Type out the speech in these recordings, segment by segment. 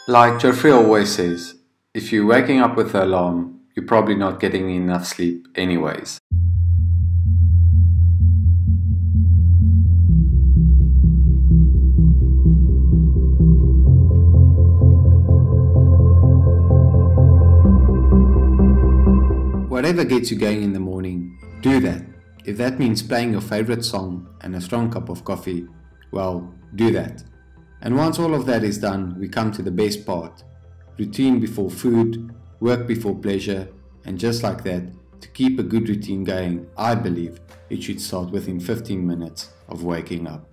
Like Geoffrey always says, if you're waking up with the alarm, you're probably not getting enough sleep anyways. Whatever gets you going in the morning, do that. If that means playing your favorite song and a strong cup of coffee, well, do that. And once all of that is done, we come to the best part. Routine before food, work before pleasure, and just like that, to keep a good routine going, I believe it should start within 15 minutes of waking up.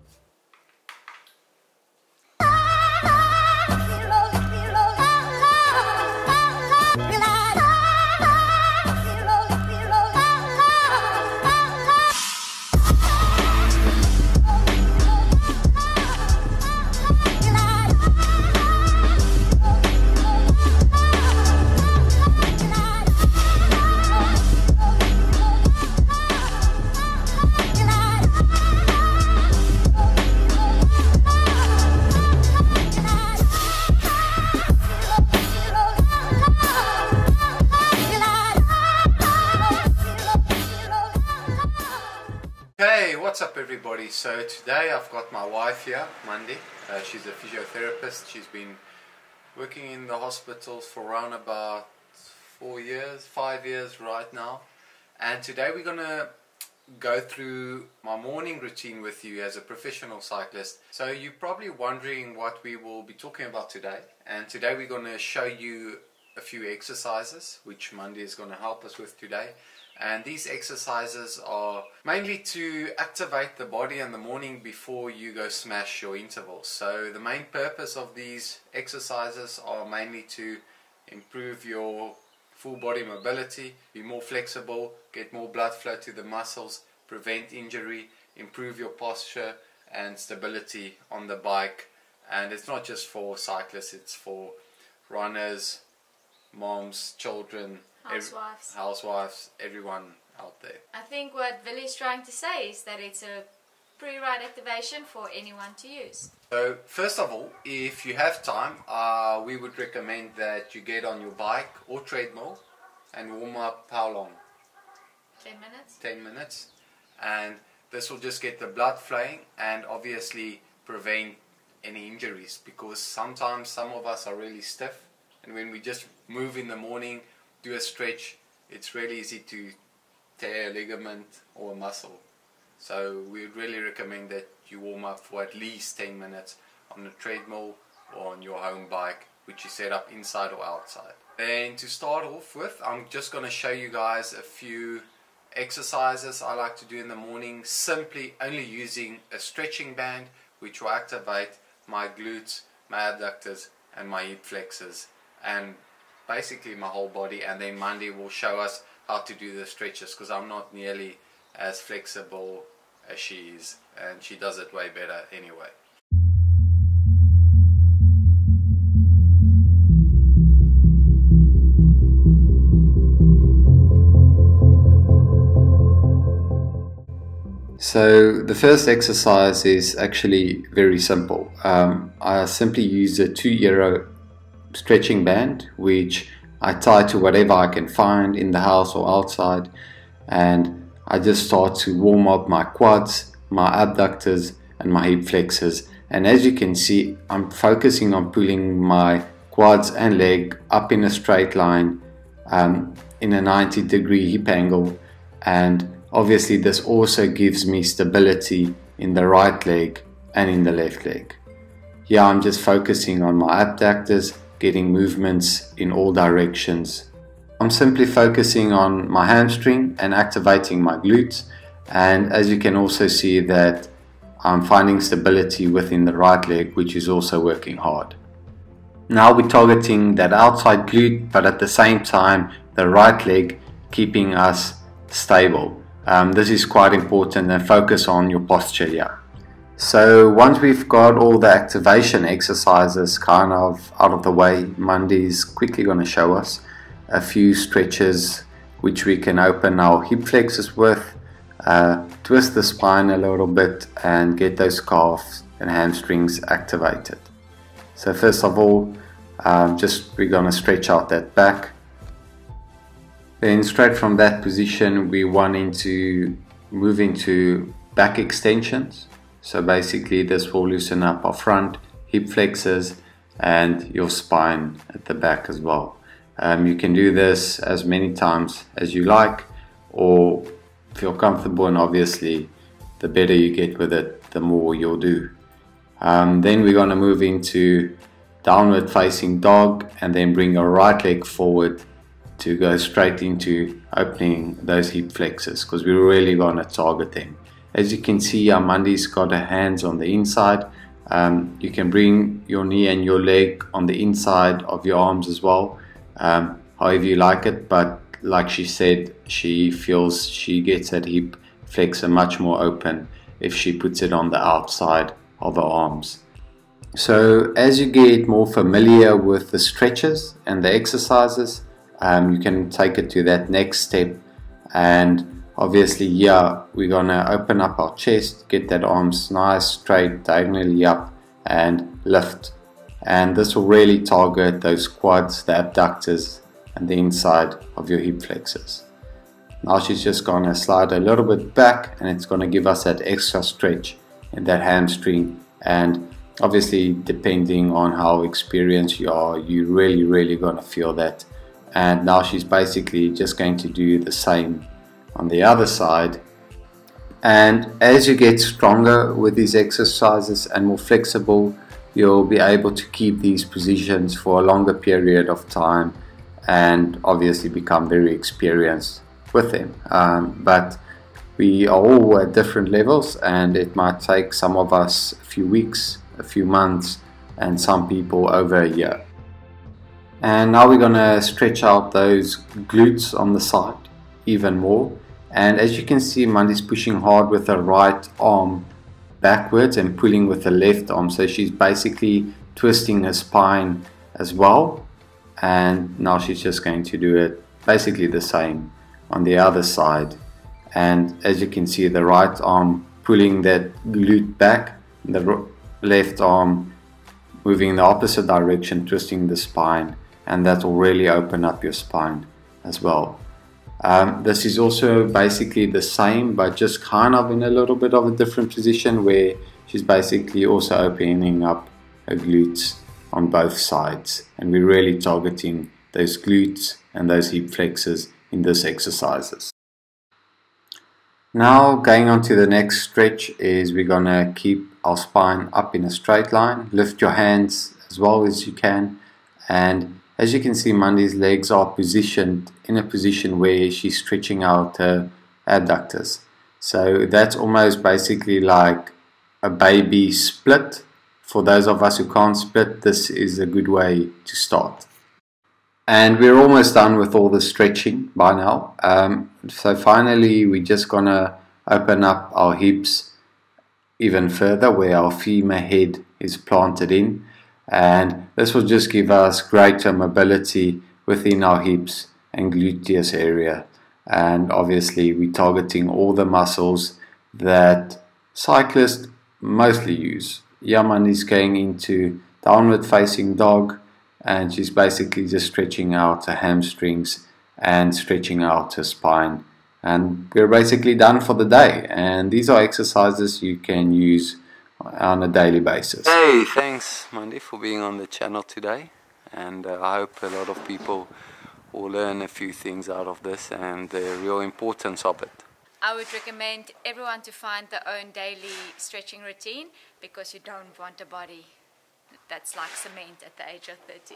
Hey, what's up everybody? So today I've got my wife here, Mandy. She's a physiotherapist. She's been working in the hospitals for around about 5 years right now. And today we're gonna go through my morning routine with you as a professional cyclist. So you're probably wondering what we will be talking about today. And today we're gonna show you a few exercises which Mandy is gonna help us with today. And these exercises are mainly to activate the body in the morning before you go smash your intervals. So the main purpose of these exercises are mainly to improve your full body mobility, be more flexible, get more blood flow to the muscles, prevent injury, improve your posture and stability on the bike. And it's not just for cyclists, it's for runners, moms, children, housewives, everyone out there. I think what Willie's trying to say is that it's a pre-ride activation for anyone to use. So first of all, if you have time, we would recommend that you get on your bike or treadmill and warm up how long? 10 minutes. 10 minutes. And this will just get the blood flowing and obviously prevent any injuries, because sometimes some of us are really stiff, and when we just move in the morning, do a stretch, it's really easy to tear a ligament or a muscle. So we would really recommend that you warm up for at least 10 minutes on a treadmill or on your home bike, which you set up inside or outside. Then to start off with, I'm just going to show you guys a few exercises I like to do in the morning, simply only using a stretching band, which will activate my glutes, my abductors and my hip flexors, and basically my whole body. And then Mandy will show us how to do the stretches, because I'm not nearly as flexible as she is, and she does it way better anyway. So the first exercise is actually very simple. I simply use a 2 euro stretching band, which I tie to whatever I can find in the house or outside, and I just start to warm up my quads, my abductors and my hip flexors. And as you can see, I'm focusing on pulling my quads and leg up in a straight line, in a 90-degree hip angle, and obviously this also gives me stability in the right leg and in the left leg. Here I'm just focusing on my abductors, getting movements in all directions. I'm simply focusing on my hamstring and activating my glutes, and as you can also see that I'm finding stability within the right leg, which is also working hard. Now we're targeting that outside glute, but at the same time the right leg, keeping us stable. This is quite important, and focus on your posture here. So once we've got all the activation exercises kind of out of the way, Mandy's quickly going to show us a few stretches which we can open our hip flexors with, twist the spine a little bit and get those calves and hamstrings activated. So first of all, We're going to stretch out that back. Then straight from that position we want to move into back extensions. So basically this will loosen up our front, hip flexors and your spine at the back as well. You can do this as many times as you like or feel comfortable, and obviously the better you get with it, the more you'll do. Then we're going to move into downward facing dog and then bring your right leg forward to go straight into opening those hip flexors, because we're really going to target them. As you can see, Amandi's got her hands on the inside. You can bring your knee and your leg on the inside of your arms as well, however you like it, but like she said, she feels she gets that hip flexor much more open if she puts it on the outside of her arms. So as you get more familiar with the stretches and the exercises, you can take it to that next step, and obviously here we're gonna open up our chest, get that arms nice straight diagonally up and lift, and this will really target those quads, the abductors and the inside of your hip flexors. Now she's just gonna slide a little bit back and it's gonna give us that extra stretch in that hamstring, and obviously depending on how experienced you are, you really gonna feel that. And now she's basically just going to do the same on the other side. And as you get stronger with these exercises and more flexible, you'll be able to keep these positions for a longer period of time and obviously become very experienced with them. But we are all at different levels, and it might take some of us a few weeks, a few months, and some people over a year. And now we're going to stretch out those glutes on the side even more. And as you can see, Mandy's pushing hard with her right arm backwards and pulling with the left arm. So she's basically twisting her spine as well. And now she's just going to do it basically the same on the other side. And as you can see, the right arm pulling that glute back, the left arm moving in the opposite direction, twisting the spine. And that will really open up your spine as well. This is also basically the same, but just kind of in a little bit of a different position, where she's basically also opening up her glutes on both sides, and we're really targeting those glutes and those hip flexors in this exercises. Now going on to the next stretch is we're gonna keep our spine up in a straight line. Lift your hands as well as you can, and as you can see, Mandy's legs are positioned in a position where she's stretching out her abductors. So that's almost basically like a baby split. For those of us who can't split, this is a good way to start. And we're almost done with all the stretching by now. So finally, we're just gonna open up our hips even further, where our femur head is planted in. And this will just give us greater mobility within our hips and gluteus area. And obviously we're targeting all the muscles that cyclists mostly use. Yaman is going into downward facing dog, and she's basically just stretching out her hamstrings and stretching out her spine. And we're basically done for the day. And these are exercises you can use on a daily basis. Hey, thanks Mandy for being on the channel today, and I hope a lot of people will learn a few things out of this and the real importance of it. I would recommend everyone to find their own daily stretching routine, because you don't want a body that's like cement at the age of 30.